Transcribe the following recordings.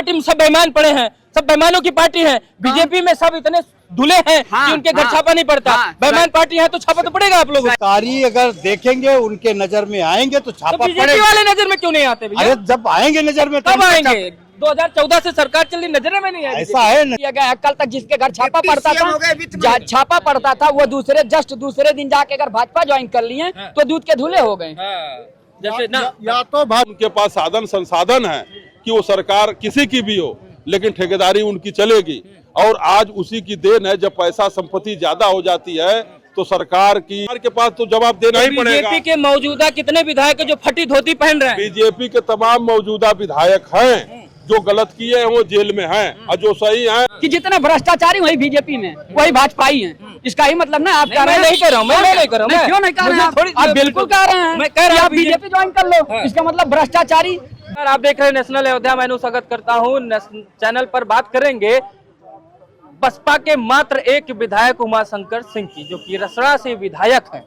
Party में सब बेईमान पड़े हैं, सब बेईमानों की पार्टी है। बीजेपी में सब इतने धुले हैं कि उनके घर छापा नहीं पड़ता। बेईमान पार्टी है तो छापा तो पड़ेगा आप लोग। सरकारी अगर देखेंगे उनके नजर में आएंगे तो छापा बीजेपी वाले नजर में क्यों नहीं आते भैया? अरे जब आएंगे नजर में कब आएंगे? 2014 से सरकार चल रही, नजर में नहीं है। ऐसा है न? कल तक जिसके घर छापा पड़ता था वो दूसरे दिन जाके अगर भाजपा ज्वाइन कर लिए तो दूध के धुले हो गए। जैसे ना या तो उनके पास साधन संसाधन है कि वो सरकार किसी की भी हो, लेकिन ठेकेदारी उनकी चलेगी। और आज उसी की देन है, जब पैसा संपत्ति ज्यादा हो जाती है तो सरकार के पास तो जवाब देना ही पड़ेगा। बीजेपी के मौजूदा कितने विधायक जो फटी धोती पहन रहे हैं? बीजेपी के तमाम मौजूदा विधायक हैं, जो गलत किए हैं वो जेल में हैं और जो सही हैं। कि जितने भ्रष्टाचारी वही बीजेपी में वही भाजपाई हैं। इसका ही मतलब ना आप कह रहे हैं? नहीं कर रहा हूँ, मैं नहीं कर रहा हूँ। क्यों नहीं कह रहे हैं? आप बिल्कुल कह रहे हैं। मैं कह रहा हूँ बीजेपी ज्वाइन कर लो, इसका मतलब भ्रष्टाचारी। आप देख रहे हैं नेशनल अयोध्या, मैं स्वागत करता हूँ। चैनल पर बात करेंगे बसपा के मात्र एक विधायक उमाशंकर सिंह की, जो कि रसड़ा से विधायक हैं,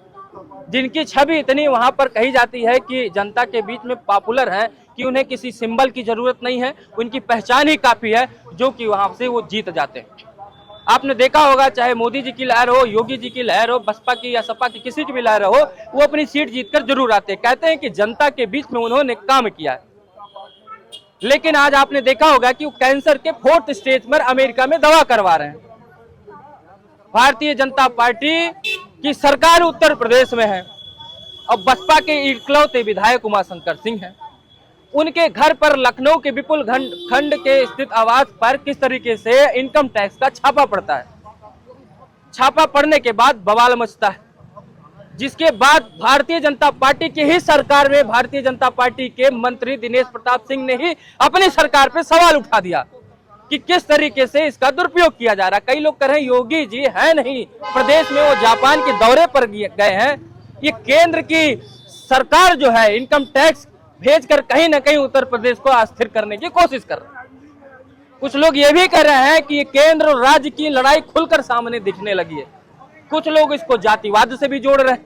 जिनकी छवि इतनी वहां पर कही जाती है कि जनता के बीच में पॉपुलर है कि उन्हें किसी सिंबल की जरूरत नहीं है, उनकी पहचान ही काफी है, जो कि वहां से वो जीत जाते हैं। आपने देखा होगा, चाहे मोदी जी की लहर हो, योगी जी की लहर हो, बसपा की या सपा की किसी की भी लहर हो, वो अपनी सीट जीतकर जरूर आते हैं। कहते हैं कि जनता के बीच में उन्होंने काम किया है। लेकिन आज आपने देखा होगा कि वो कैंसर के 4th स्टेज पर अमेरिका में दवा करवा रहे हैं। भारतीय जनता पार्टी की सरकार उत्तर प्रदेश में है और बसपा के इकलौते विधायक उमाशंकर सिंह हैं। उनके घर पर लखनऊ के विपुल खंड के स्थित आवास पर किस तरीके से इनकम टैक्स का छापा पड़ता है। छापा पड़ने के बाद बवाल मचता है, जिसके बाद भारतीय जनता पार्टी की ही सरकार में भारतीय जनता पार्टी के मंत्री दिनेश प्रताप सिंह ने ही अपनी सरकार पे सवाल उठा दिया कि किस तरीके से इसका दुरुपयोग किया जा रहा है। कई लोग कह रहे हैं योगी जी है नहीं प्रदेश में, वो जापान के दौरे पर गए हैं। ये केंद्र की सरकार जो है इनकम टैक्स भेजकर कहीं ना कहीं उत्तर प्रदेश को अस्थिर करने की कोशिश कर रहे हैं। कुछ लोग ये भी कह रहे हैं कि केंद्र और राज्य की लड़ाई खुलकर सामने दिखने लगी है। कुछ लोग इसको जातिवाद से भी जोड़ रहे हैं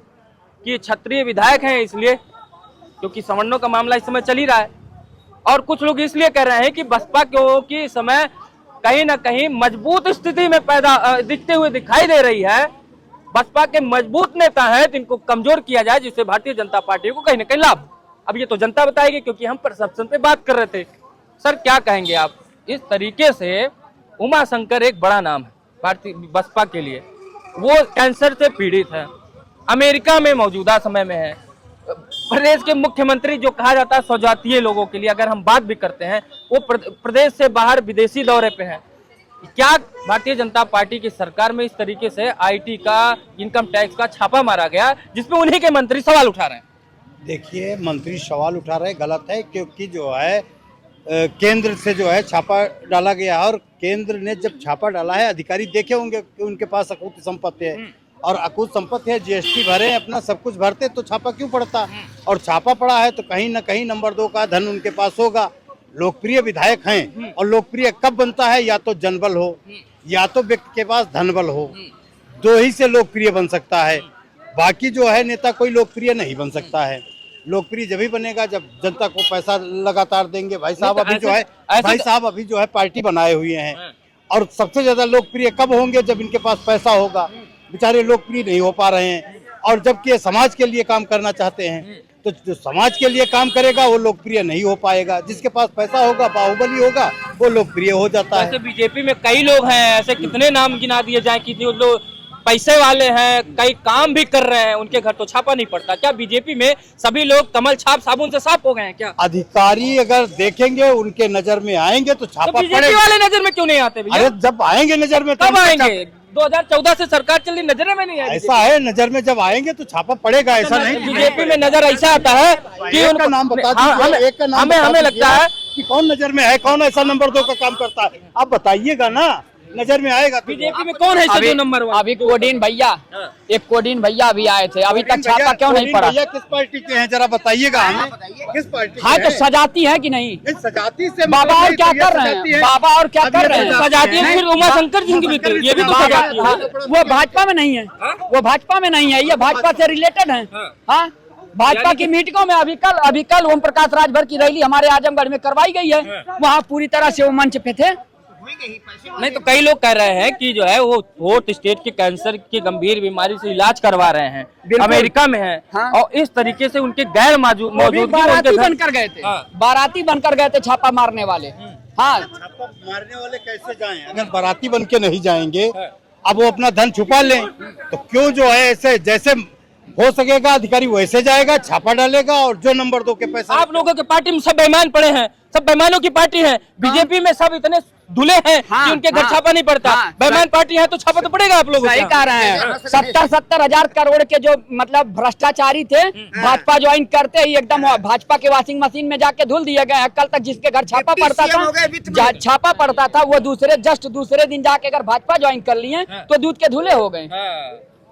कि क्षत्रिय विधायक हैं इसलिए, क्योंकि सवर्णों का मामला इस समय चल ही रहा है। और कुछ लोग इसलिए कह रहे हैं कि बसपा की समय कहीं ना कहीं मजबूत स्थिति में दिखते हुए दिखाई दे रही है। बसपा के मजबूत नेता हैं, इनको कमजोर किया जाए जिससे भारतीय जनता पार्टी को कहीं ना कहीं लाभ। अब ये तो जनता बताएगी, क्योंकि हम परसेप्शन पे बात कर रहे थे। सर क्या कहेंगे आप इस तरीके से? उमाशंकर एक बड़ा नाम है भारतीय बसपा के लिए, वो कैंसर से पीड़ित है, अमेरिका में मौजूदा समय में है, प्रदेश के मुख्यमंत्री जो कहा जाता है स्वजातीय लोगों के लिए, अगर हम बात भी करते हैं, वो प्रदेश से बाहर विदेशी दौरे पे हैं। क्या भारतीय जनता पार्टी की सरकार में इस तरीके से आईटी का इनकम टैक्स का छापा मारा गया जिसमें उन्हीं के मंत्री सवाल उठा रहे हैं? देखिए, मंत्री सवाल उठा रहे गलत है, क्योंकि जो है केंद्र से जो है छापा डाला गया और केंद्र ने जब छापा डाला है, अधिकारी देखे होंगे कि उनके पास अकूत संपत्ति है और अकूत संपत्ति है, जीएसटी भरे, अपना सब कुछ भरते, तो छापा क्यों पड़ता? और छापा पड़ा है तो कहीं ना कहीं नंबर 2 का धन उनके पास होगा। लोकप्रिय विधायक हैं और लोकप्रिय कब बनता है? या तो जनबल हो या तो व्यक्ति के पास धनबल हो, दो ही से लोकप्रिय बन सकता है। बाकी जो है नेता कोई लोकप्रिय नहीं बन सकता है। लोकप्रिय जब ही बनेगा जब जनता को पैसा लगातार देंगे। भाई साहब अभी जो है पार्टी बनाए हुए हैं और सबसे ज्यादा लोकप्रिय कब होंगे? जब इनके पास पैसा होगा। बेचारे लोकप्रिय नहीं हो पा रहे हैं, और जबकि समाज के लिए काम करना चाहते हैं, तो जो समाज के लिए काम करेगा वो लोकप्रिय नहीं हो पाएगा। जिसके पास पैसा होगा, बाहुबली होगा, वो लोकप्रिय हो जाता है। बीजेपी में कई लोग हैं ऐसे, कितने नाम गिना दिए जाए कि जो लोग पैसे वाले हैं, कई काम भी कर रहे हैं, उनके घर तो छापा नहीं पड़ता। क्या बीजेपी में सभी लोग कमल छाप साबुन से साफ हो गए हैं क्या? अधिकारी अगर देखेंगे उनके नजर में आएंगे तो छापा तो बीजेपी वाले नजर में क्यों नहीं आते भैया? अरे जब आएंगे नजर में कब आएंगे? 2014 से सरकार चल रही, नजर में नहीं आएगी। ऐसा है, नजर में जब आएंगे तो छापा पड़ेगा। ऐसा नहीं बीजेपी में नजर ऐसा आता है कि उनका नाम बता दीजिए, एक का नाम हमें लगता है कि कौन नजर में है, कौन ऐसा नंबर 2 का काम करता है, आप बताइएगा ना। नजर में आएगा बीजेपी में कौन है जो नंबर 1? अभी कोडीन भैया, एक कोडीन भैया अभी आए थे, अभी तक छापा क्यों नहीं पड़ा? भैया किस पार्टी के हैं जरा बताइएगा हमें, किस पार्टी? हाँ तो सजाती है कि नहीं? सजाती से बाबा और क्या कर रहे हैं? बाबा और क्या कर रहे हैं? सजाती है, फिर उमाशंकर सिंह की भी, ये भी तो सजाती है। वो भाजपा में नहीं है, वो भाजपा में नहीं है, ये भाजपा से रिलेटेड है। हाँ, भाजपा की मीटिंगों में अभी कल ओम प्रकाश राजभर की रैली हमारे आजमगढ़ में करवाई गई है, वहाँ पूरी तरह से वो मंच पे थे। नहीं तो कई लोग कह रहे हैं कि जो है वो फोर्थ स्टेज के कैंसर की गंभीर बीमारी से इलाज करवा रहे हैं, अमेरिका में है। हाँ। और इस तरीके से उनके गैर मौजूदगी बाराती बनकर गए थे, बाराती बनकर गए थे छापा मारने वाले। हाँ, छापा मारने वाले कैसे जाएं? अगर बाराती बन के नहीं जाएंगे, अब वो अपना धन छुपा लें, तो क्यों जो है ऐसे जैसे हो सकेगा अधिकारी वैसे जाएगा, छापा डालेगा और जो नंबर 2 के पैसा। आप लोगों के पार्टी में सब बेईमान पड़े हैं, सब बेईमानों की पार्टी है। बीजेपी में सब इतने धुले हैं कि उनके घर छापा नहीं पड़ता। बेईमान पार्टी है तो छापा तो पड़ेगा आप लोगों सही का। कह रहे हैं। 70 हजार करोड़ के जो मतलब भ्रष्टाचारी थे, भाजपा ज्वाइन करते ही एकदम भाजपा के वॉशिंग मशीन में जाके धुल दिए गए हैं। कल तक जिसके घर छापा पड़ता था वो दूसरे दिन जाके अगर भाजपा ज्वाइन कर लिए तो दूध के धुले हो गए।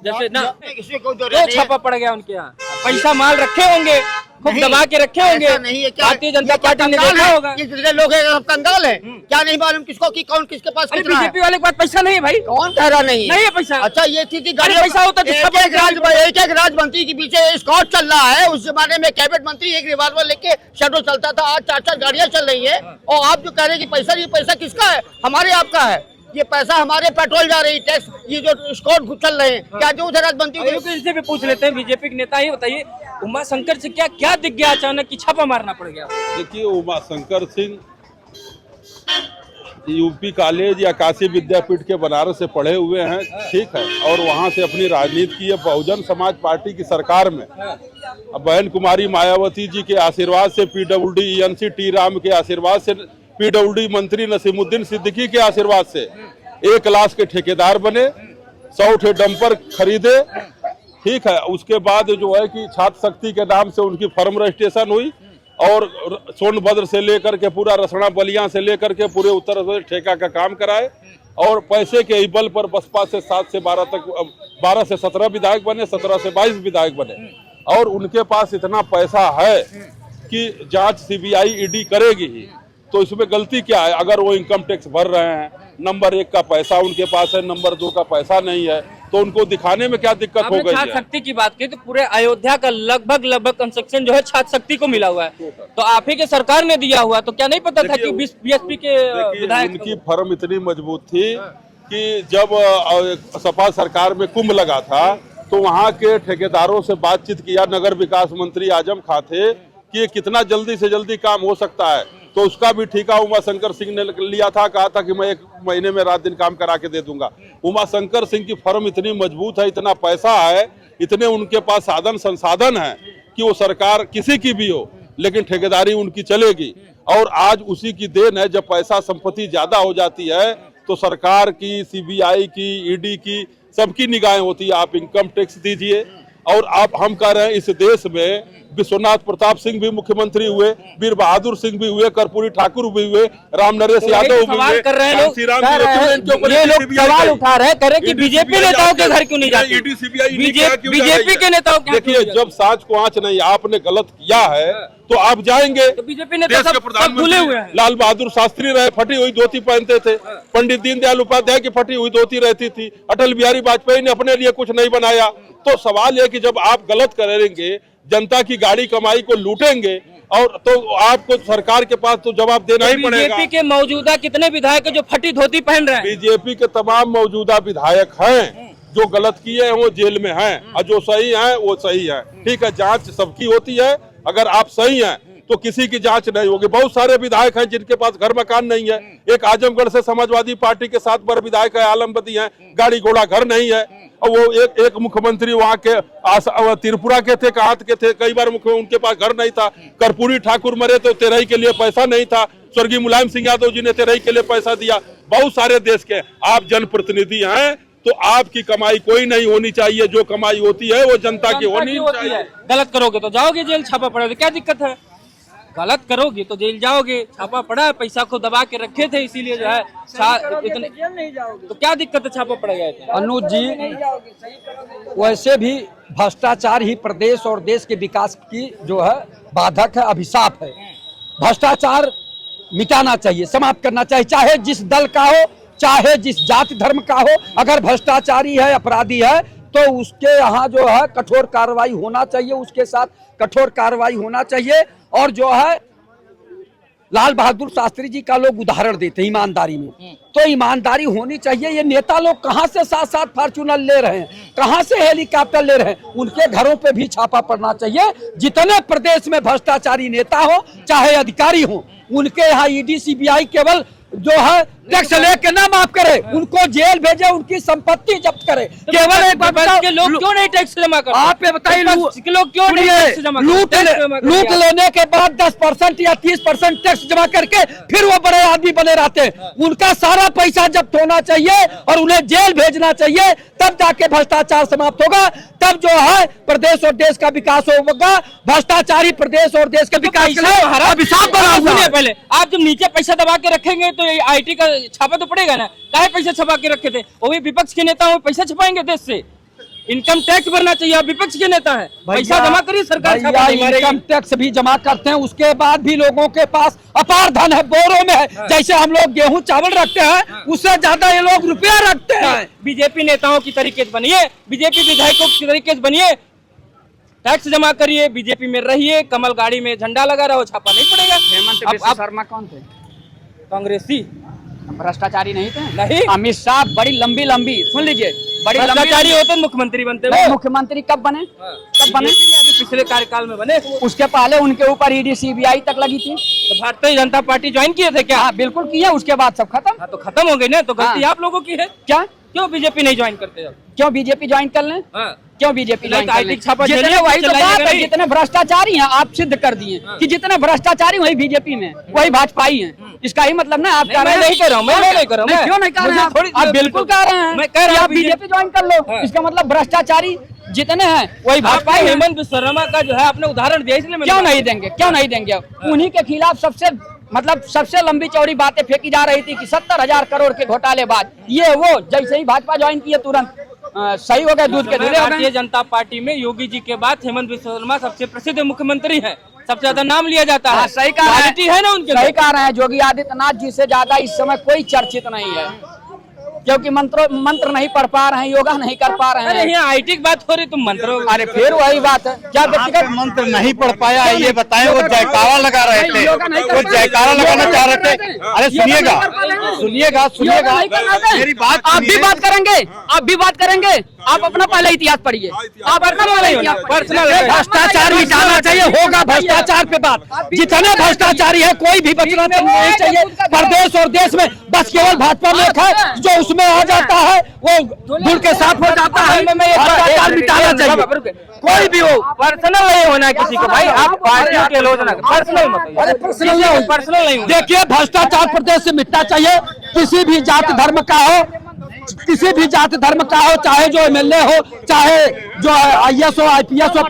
जैसे ना तो छापा पड़ गया उनके यहाँ, पैसा माल रखे होंगे, खूब दबा के रखे होंगे। भारतीय जनता पार्टी ने देखा होगा। जितने लोग हैं सब कंगाल हैं, क्या नहीं मालूम किसको कि कौन किसके पास कितना है? बीजेपी वाले के पास पैसा नहीं है भाई, कौन कह रहा नहीं नहीं है पैसा। अच्छा ये थी अरे पैसा होता तो सब एक राजमंत्री के पीछे स्कॉट चल रहा है। उस जमाने में कैबिनेट मंत्री एक रिवॉल्वर लेके शटल चलता था, आज 4 गाड़ियां चल रही है। और आप जो कह रहे हैं कि पैसा, ये पैसा किसका है? हमारे आपका है। ये पैसा हमारे पेट्रोल जा रही टैक्स, ये जो स्कॉट चल रहे हैं, क्या जो उधर राजमंत्री इनसे भी पूछ लेते हैं। बीजेपी के नेता ही बताइए, उमा शंकर से क्या दिख गया अचानक कि छापा मारना पड़ गया? देखिए, उमा शंकर सिंह यूपी कॉलेज या काशी विद्यापीठ के बनारस से पढ़े हुए हैं, ठीक है, और वहां से अपनी राजनीति की है। बहुजन समाज पार्टी की सरकार में बहन कुमारी मायावती जी के आशीर्वाद से, PWD ENC टी राम के आशीर्वाद से, PWD मंत्री नसीमुद्दीन सिद्दीकी के आशीर्वाद से 1 लाख के ठेकेदार बने, 100 ठे डंपर खरीदे, ठीक है। उसके बाद जो है कि छात्र शक्ति के नाम से उनकी फर्म रजिस्ट्रेशन हुई और सोनभद्र से लेकर के पूरा रसना बलिया से लेकर के पूरे उत्तर प्रदेश ठेका का काम कराए। और पैसे के ही बल पर बसपा से 7 से 12 तक, 12 से 17 विधायक बने, 17 से 22 विधायक बने। और उनके पास इतना पैसा है कि जांच CBI ED करेगी ही। तो इसमें गलती क्या है? अगर वो इनकम टैक्स भर रहे हैं, नंबर 1 का पैसा उनके पास है, नंबर 2 का पैसा नहीं है, तो उनको दिखाने में क्या दिक्कत हो गई है? छात्र शक्ति की बात की तो पूरे अयोध्या का लगभग कंस्ट्रक्शन जो है छात्र शक्ति को मिला हुआ है, तो आप ही के सरकार ने दिया हुआ, तो क्या नहीं पता था कि BSP के विधायक? उनकी फर्म इतनी मजबूत थी कि जब सपा सरकार में कुंभ लगा था तो वहाँ के ठेकेदारों से बातचीत किया नगर विकास मंत्री आजम खां थे कि ये कितना जल्दी से जल्दी काम हो सकता है, तो उसका भी ठेका उमा शंकर सिंह ने लिया था। कहा था कि मैं 1 महीने में रात दिन काम करा के दे दूंगा। उमा शंकर सिंह की फर्म इतनी मजबूत है, इतना पैसा है, इतने उनके पास साधन संसाधन है कि वो सरकार किसी की भी हो लेकिन ठेकेदारी उनकी चलेगी। और आज उसी की देन है, जब पैसा संपत्ति ज्यादा हो जाती है तो सरकार की, CBI की, ED की, सबकी निगाहें होती है। आप इनकम टैक्स दीजिए। और आप हम कह रहे हैं इस देश में विश्वनाथ प्रताप सिंह भी मुख्यमंत्री हुए, वीर बहादुर सिंह भी हुए, कर्पूरी ठाकुर भी हुए, राम नरेश यादव भी हुए, कर रहे हैं लोग, ये लोग सवाल उठा रहे हैं कि बीजेपी नेताओं के घर क्यों नहीं जाते? बीजेपी के नेताओं के? देखिए, जब सांच को आंच नहीं, आपने गलत किया है तो आप जाएंगे। तो बीजेपी नेता सब भूले हुए हैं। लाल बहादुर शास्त्री रहे, फटी हुई धोती पहनते थे। पंडित दीनदयाल उपाध्याय की फटी हुई धोती रहती थी। अटल बिहारी वाजपेयी ने अपने लिए कुछ नहीं बनाया। तो सवाल है कि जब आप गलत करेंगे, जनता की गाड़ी कमाई को लूटेंगे, और तो आपको सरकार के पास तो जवाब देना ही पड़ेगा। बीजेपी के मौजूदा कितने विधायक जो फटी धोती पहन रहे हैं? बीजेपी के तमाम मौजूदा विधायक हैं, जो गलत किए हैं वो जेल में हैं, और जो सही हैं वो सही है। ठीक है, जांच सबकी होती है। अगर आप सही हैं तो किसी की जांच नहीं होगी। बहुत सारे विधायक हैं जिनके पास घर मकान नहीं है। एक आजमगढ़ से समाजवादी पार्टी के 7 बार विधायक है, आलमबदी हैं, गाड़ी घोड़ा घर नहीं है। और वो एक मुख्यमंत्री वहाँ के त्रिपुरा के थे, कहात के थे, कई बार मुख्यमंत्री, उनके पास घर नहीं था। कर्पूरी ठाकुर मरे तो तेरही के लिए पैसा नहीं था। स्वर्गीय मुलायम सिंह यादव जी ने तेरही के लिए पैसा दिया। बहुत सारे देश के आप जनप्रतिनिधि हैं, तो आपकी कमाई कोई नहीं होनी चाहिए। जो कमाई होती है वो जनता की होनी चाहिए। गलत करोगे तो जाओगे जेल, छापा पड़ेगा, क्या दिक्कत है? गलत करोगे तो जेल जाओगे, छापा पड़ा है, पैसा को दबा के रखे थे, इसीलिए जो है इतने जेल नहीं जाओगे, तो क्या दिक्कत है? छापा पड़ गया है। अनुज जी, वैसे भी भ्रष्टाचार ही प्रदेश और देश के विकास की जो है बाधक है, अभिशाप है। भ्रष्टाचार मिटाना चाहिए, समाप्त करना चाहिए, चाहे जिस दल का हो, चाहे जिस जाति धर्म का हो। अगर भ्रष्टाचारी है, अपराधी है, तो उसके यहाँ जो है कठोर कार्रवाई होना चाहिए, उसके साथ कठोर कार्रवाई होना चाहिए। और जो है लाल बहादुर शास्त्री जी का लोग उदाहरण देते हैं ईमानदारी में, तो ईमानदारी होनी चाहिए। ये नेता लोग कहां से 7-7 फॉर्च्यूनर ले रहे हैं, कहां से हेलीकॉप्टर ले रहे हैं, उनके घरों पे भी छापा पड़ना चाहिए। जितने प्रदेश में भ्रष्टाचारी नेता हो चाहे अधिकारी हो, उनके यहाँ ईडी सीबीआई केवल जो है टैक्स लेके ना माफ करे, उनको जेल भेजे, उनकी संपत्ति जब्त करे। केवल एक बात बताओ, के लोग क्यों नहीं टैक्स जमा करते? आप ये बताइए, लोग क्यों नहीं टैक्स जमा करते? लूट लेने के बाद 10% या 30% टैक्स जमा करके फिर वो बड़े आदमी बने रहते हैं। उनका सारा पैसा जब्त होना चाहिए और उन्हें जेल भेजना चाहिए, तब जाके भ्रष्टाचार समाप्त होगा, तब जो है प्रदेश और देश का विकास होगा। भ्रष्टाचारी प्रदेश और देश के विकास के लिए अभिशाप बना हुआ है। पहले आप जब नीचे पैसा दबा के रखेंगे तो आईटी का छापा तो पड़ेगा ना। काहे पैसा छपा के रखे थे? वो भी विपक्ष के नेता हो, पैसा छपाएंगे देश से? इनकम टैक्स भरना चाहिए। आप विपक्ष के नेता हैं, पैसा जमा करिए, सरकार छापा नहीं मारेगी। इनकम टैक्स भी जमा करते हैं, उसके बाद भी लोगों के पास अपार धन है, बोरों में है। जैसे हम लोग गेहूं चावल रखते हैं, उससे ज्यादा ये लोग रुपया रखते हैं। बीजेपी नेताओं की तरीके से बनिए, बीजेपी विधायकों की तरीके से बनिए, टैक्स जमा करिए, बीजेपी में रहिए, कमल गाड़ी में झंडा लगा रहा हो, छापा नहीं पड़ेगा। हेमंत बिस्वा शर्मा कौन थे? कांग्रेसी भ्रष्टाचारी नहीं थे? नहीं। अमित शाह बड़ी लंबी सुन लीजिए, बड़ी भ्रष्टाचारी होते मुख्यमंत्री बनते हुए। मुख्यमंत्री कब बने? कब बने? अभी पिछले कार्यकाल में बने। उसके पहले उनके ऊपर ईडी सीबीआई तक लगी थी। तो भारतीय जनता पार्टी ज्वाइन किए थे क्या? हाँ बिल्कुल किया, उसके बाद सब खत्म। हाँ तो खत्म हो गई ना, तो गलती हाँ। आप लोगों की है। क्या क्यों बीजेपी नहीं ज्वाइन करते अब? क्यों बीजेपी ज्वाइन कर लें? हाँ। क्यों बीजेपी ज्वाइन कर लें? छापा जितने वही तो बात है, जितने भ्रष्टाचारी हैं आप सिद्ध कर दिए कि जितने भ्रष्टाचारी वही बीजेपी में, वही भाजपाई हैं। इसका ही मतलब ना आप मैं नहीं कर रहा हूँ, मैं नहीं कर रहा हूँ। क्यों नहीं कर रहे हैं? आप बिल्कुल कह रहे हैं, मैं कह रहा हूँ आप बीजेपी ज्वाइन कर लो। इसका मतलब भ्रष्टाचारी जितने हैं वही भाजपा। हेमंत बिस्वा शर्मा का जो है आपने उदाहरण दिया, इसलिए क्यों नहीं देंगे? क्यों नहीं देंगे? उन्हीं के खिलाफ सबसे लंबी चौड़ी बातें फेंकी जा रही थी कि 70,000 करोड़ के घोटाले बाद ये वो, जैसे ही भाजपा ज्वाइन किए तुरंत सही हो गए, दूध के दूल्हे हो गए। भारतीय जनता पार्टी में योगी जी के बाद हेमंत बिस्वा शर्मा सबसे प्रसिद्ध मुख्यमंत्री हैं, सबसे ज्यादा नाम लिया जाता है। सही कहा है ना उनके? सही कह रहे हैं। योगी आदित्यनाथ जी से ज्यादा इस समय कोई चर्चित नहीं है, क्योंकि मंत्र नहीं पढ़ पा रहे हैं, योगा नहीं कर पा रहे हैं। यहाँ आईटी की बात हो रही, तुम मंत्रों। अरे फिर वही बात है, क्या व्यक्तिगत मंत्र नहीं पढ़ पाया है ये बताएं। वो जयकारा लगा रहे थे, वो जयकारा लगाना चाह रहे थे। अरे सुनिएगा मेरी बात। आप भी बात करेंगे, आप भी बात करेंगे। आप अपना पहले इतिहास पढ़िए, आप अपना पहले इतिहास पढ़िए। भ्रष्टाचार मिटाना चाहिए, होगा भ्रष्टाचार पे बात। जितने भ्रष्टाचारी है कोई भी बचना नहीं चाहिए प्रदेश और देश में। बस केवल भाजपा में है जो उसमें आ जाता है वो धूल के साफ हो जाता है। भ्रष्टाचार मिटाना चाहिए, कोई भी हो। पर्सनल नहीं होना किसी को भाई, आप पार्टी की आलोचना पर्सनल मत। पर्सनल नहीं। देखिए भ्रष्टाचार प्रदेश से मिटना चाहिए, किसी भी जाति धर्म का हो, किसी भी जाति धर्म का हो, चाहे जो एमएलए हो, चाहे जो आईएएस हो, आईपीएस हो,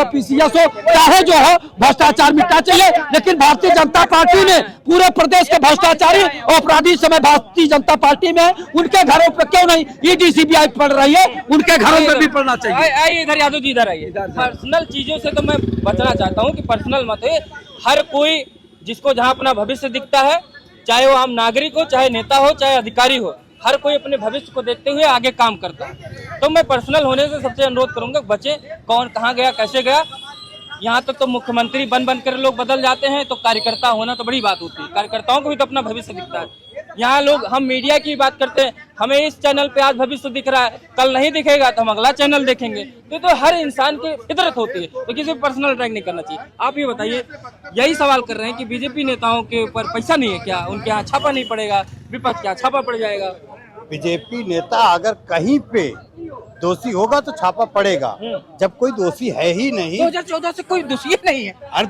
पीसीएस हो, चाहे जो हो, भ्रष्टाचार मिटना चाहिए। लेकिन भारतीय जनता पार्टी ने पूरे प्रदेश के भ्रष्टाचारी और अपराधी समय भारतीय जनता पार्टी में, उनके घरों पे क्यों नहीं ईडी सीबीआई पड़ रही है? उनके घरों में भी पड़ना चाहिए। आइए इधर, यादव जी इधर आइए। पर्सनल चीजों से तो मैं बचना चाहता हूँ कि पर्सनल मत है। हर कोई जिसको जहाँ अपना भविष्य दिखता है, चाहे वो आम नागरिक हो, चाहे नेता हो, चाहे अधिकारी हो, हर कोई अपने भविष्य को देखते हुए आगे काम करता है। तो मैं पर्सनल होने से सबसे अनुरोध करूंगा, बच्चे कौन कहाँ गया, कैसे गया। यहाँ तक तो मुख्यमंत्री बन कर लोग बदल जाते हैं, तो कार्यकर्ता होना तो बड़ी बात होती है। कार्यकर्ताओं को भी तो अपना भविष्य दिखता है। यहाँ लोग, हम मीडिया की बात करते हैं, हमें इस चैनल पे आज भविष्य दिख रहा है, कल नहीं दिखेगा तो हम अगला चैनल देखेंगे। तो हर इंसान की फितरत होती है, तो किसी को पर्सनल अटैक नहीं करना चाहिए। आप ये बताइए, यही सवाल कर रहे हैं कि बीजेपी नेताओं के ऊपर पैसा नहीं है क्या? उनके यहाँ छापा नहीं पड़ेगा? विपक्ष क्या छापा पड़ जाएगा? बीजेपी नेता अगर कहीं पे दोषी होगा तो छापा पड़ेगा, जब कोई दोषी है ही नहीं। 2014 से कोई दोषी नहीं है। अरे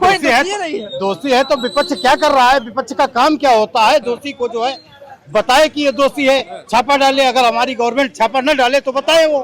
दोषी है तो विपक्ष क्या कर रहा है? विपक्ष का काम क्या होता है? दोषी को जो है बताए कि ये दोषी है, छापा डाले। अगर हमारी गवर्नमेंट छापा न डाले तो बताए वो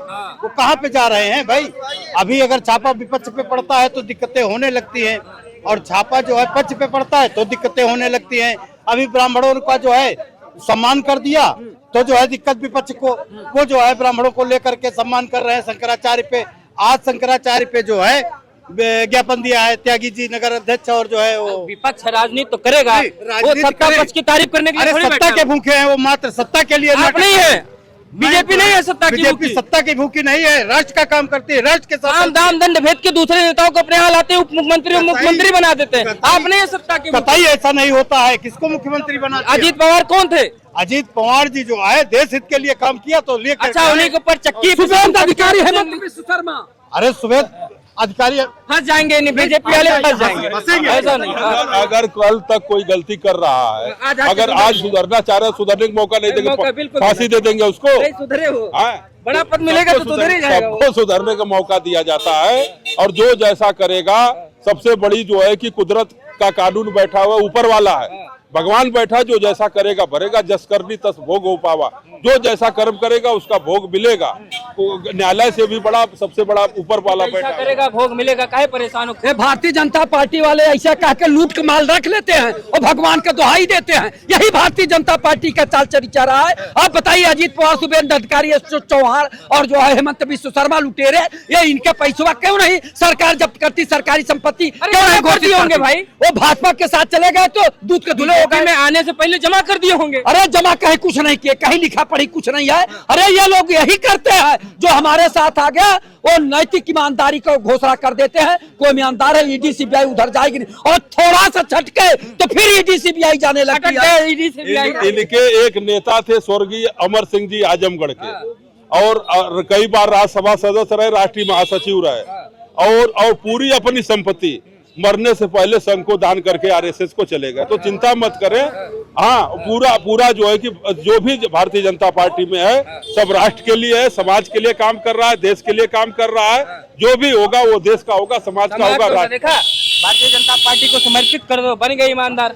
कहाँ पे जा रहे हैं भाई। अभी अगर छापा विपक्ष पे पड़ता है तो दिक्कतें होने लगती हैं, और छापा जो है पक्ष पे पड़ता है तो दिक्कतें होने लगती हैं। अभी ब्राह्मणों का जो है सम्मान कर दिया तो जो है दिक्कत विपक्ष को, वो जो है ब्राह्मणों को लेकर के सम्मान कर रहे हैं। शंकराचार्य पे, आज शंकराचार्य पे जो है ज्ञापन दिया है त्यागी जी नगर अध्यक्ष, और जो है वो विपक्ष राजनीति तो करेगा, वो सत्ता पक्ष की तारीफ करने के लिए थोड़ी सत्ता के भूखे हैं, वो मात्र सत्ता के लिए आप नहीं है। बीजेपी नहीं है सत्ता की बीजेपी भूखी। सत्ता की भूखी नहीं है, राष्ट्र का काम करती है, राष्ट्र के साथ साम दाम दंड भेद के दूसरे नेताओं को अपने यहाँ लाते हैं, उप मुख्यमंत्री और मुख्यमंत्री बना देते हैं। आप नहीं है सत्ता की भूखी। कतई ऐसा नहीं होता है। किसको मुख्यमंत्री बना? अजीत पवार कौन थे? अजीत पवार जी जो आए देश हित के लिए काम किया तो लेकर अच्छा, उन्हीं के ऊपर चक्की अधिकारी हेमंत बिश्व शर्मा अरे सुबेद अधिकारी फंस जाएंगे, नहीं बीजेपी वाले फंस जाएंगे, फंसेंगे। ऐसा नहीं। अगर कल तक कोई गलती कर रहा है, आज आके अगर आज सुधरना चाह रहे हैं, सुधरने का मौका नहीं मौका देंगे, बिल्कुल फांसी दे देंगे उसको। नहीं सुधरे हो, हाँ? बड़ा पद मिलेगा तो सुधर ही जाएगा वो। सबको सुधरने का मौका दिया जाता है, और जो जैसा करेगा, सबसे बड़ी जो है कि कुदरत का कानून बैठा हुआ ऊपर वाला है, भगवान बैठा, जो जैसा करेगा भरेगा, जस करनी तस भोग हो पावा, जो जैसा कर्म करेगा उसका भोग मिलेगा। न्यायालय से भी बड़ा, सबसे बड़ा ऊपर वाला बैठा है। करेगा भोग मिलेगा, काहे परेशान हो? ये भारतीय जनता पार्टी वाले ऐसा कह के लूट के माल रख लेते हैं और भगवान का दुहाई देते हैं। यही भारतीय जनता पार्टी का चाल चल रहा है। आप बताइए, अजीत पवार, शुभेंद्र अधिकारी, चौहान और जो है हेमंत बिश्व शर्मा लुटेरे, ये इनके पैसों क्यों नहीं सरकार जब्त करती? सरकारी संपत्ति क्यों नहीं घोषित होंगे भाई? वो भाजपा के साथ चले गए तो दूध के धुले हो गए। में आने से पहले जमा कर दिए होंगे। अरे जमा कहीं कुछ नहीं किए, कहीं लिखा पढ़ी कुछ नहीं है। अरे ये लोग यही करते हैं, जो हमारे साथ आ गया वो नैतिक ईमानदारी को घोषणा कर देते हैं। कोई ईमानदार है, ईडी सीबीआई उधर जाएगी नहीं, और थोड़ा सा छटके तो फिर ईडी सीबीआई जाने लगती है। इनके एक नेता थे स्वर्गीय अमर सिंह जी आजमगढ़ के, और कई बार राज्यसभा सदस्य रहे, राष्ट्रीय महासचिव रहे, और पूरी अपनी संपत्ति मरने से पहले संघ को दान करके आरएसएस को चले गए। तो चिंता मत करें। हाँ, पूरा जो है कि जो भी भारतीय जनता पार्टी में है, सब राष्ट्र के लिए है, समाज के लिए काम कर रहा है, देश के लिए काम कर रहा है। जो भी होगा वो देश का होगा, समाज का होगा, राष्ट्र। देखा, भारतीय जनता पार्टी को समर्पित कर दो, बन गए ईमानदार।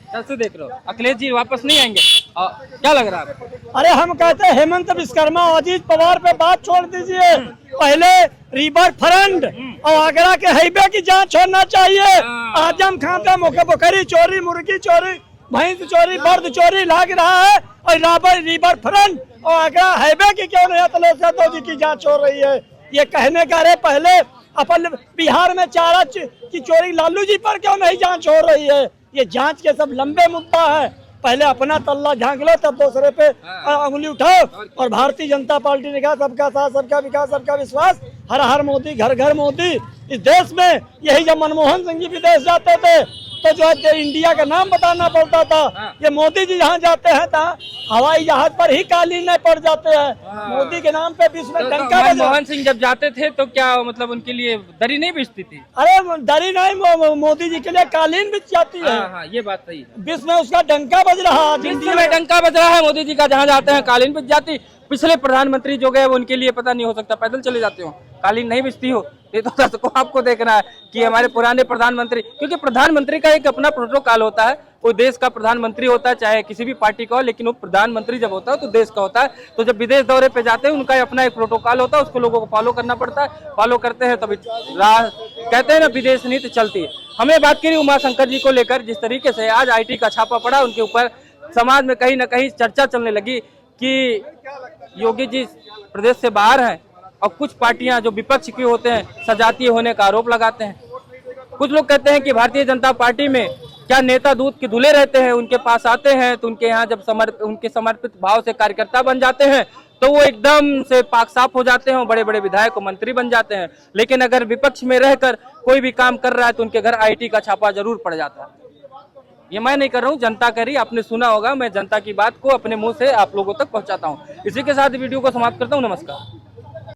कैसे देख रहे हो? अखिलेश जी वापस नहीं आएंगे, क्या लग रहा है आपको? अरे हम कहते हैं हेमंत बिश्व शर्मा, अजीत पवार पे बात छोड़ दीजिए। पहले रिवर फ्रंट और आगरा के हाईवे की जांच होना चाहिए। आजम खान का बकरी चोरी, मुर्गी चोरी, भैंस चोरी, बर्द चोरी लग रहा है, और रिवर फ्रंट और आगरा हाईवे की क्यों नहीं अखिलेश यादव जी की जांच हो रही है? ये कहने का रे, पहले अपन बिहार में चारा की चोरी लालू जी पर क्यों नहीं जांच हो रही है? ये जांच के सब लंबे मुद्दा है। पहले अपना तल्ला झांक लो, तब दूसरे पे उंगली उठाओ। और भारतीय जनता पार्टी ने कहा सबका साथ, सबका विकास, सबका विश्वास, हर हर मोदी, घर घर मोदी। इस देश में यही जब मनमोहन सिंह जी विदेश जाते थे तो जो है इंडिया का नाम बताना पड़ता था। ये मोदी जी जहाँ जाते हैं तहाँ हवाई जहाज पर ही कालीन पड़ जाते हैं। मोदी के नाम पे विश्व में डंका बजा। मनमोहन सिंह जब जाते थे तो क्या मतलब उनके लिए दरी नहीं बिछती थी? अरे दरी नहीं, मोदी जी के लिए कालीन बिछ जाती है। हाँ, ये बात सही है। विश्व में उसका डंका बज रहा है। विश्व में डंका बज रहा है मोदी जी का, जहाँ जाते हैं कालीन बिछ जाती। पिछले प्रधानमंत्री जो गए उनके लिए पता नहीं, हो सकता पैदल चले जाते हो, कालीन नहीं बिछती हो। ये तो दर्शकों आपको देखना है कि हमारे पुराने प्रधानमंत्री, क्योंकि प्रधानमंत्री का एक अपना प्रोटोकॉल होता है। वो देश का प्रधानमंत्री होता है, चाहे किसी भी पार्टी का हो, लेकिन वो प्रधानमंत्री जब होता है तो देश का होता है। तो जब विदेश दौरे पे जाते हैं उनका अपना एक प्रोटोकॉल होता है, उसको लोगों को फॉलो करना पड़ता है। फॉलो करते हैं तभी कहते हैं ना विदेश नीति चलती है। हमें बात करी उमा शंकर जी को लेकर, जिस तरीके से आज IT का छापा पड़ा उनके ऊपर, समाज में कहीं ना कहीं चर्चा चलने लगी कि योगी जी प्रदेश से बाहर हैं, और कुछ पार्टियां जो विपक्ष की होते हैं सजातीय होने का आरोप लगाते हैं। कुछ लोग कहते हैं कि भारतीय जनता पार्टी में क्या नेता दूध के धुले रहते हैं, उनके पास आते हैं तो उनके यहाँ जब उनके समर्पित भाव से कार्यकर्ता बन जाते हैं तो वो एकदम से पाक साफ हो जाते हैं और बड़े बड़े विधायक मंत्री बन जाते हैं। लेकिन अगर विपक्ष में रहकर कोई भी काम कर रहा है तो उनके घर IT का छापा जरूर पड़ जाता है। ये मैं नहीं कर रहा हूँ, जनता कह रही, आपने सुना होगा। मैं जनता की बात को अपने मुंह से आप लोगों तक पहुंचाता हूँ। इसी के साथ वीडियो को समाप्त करता हूँ। नमस्कार।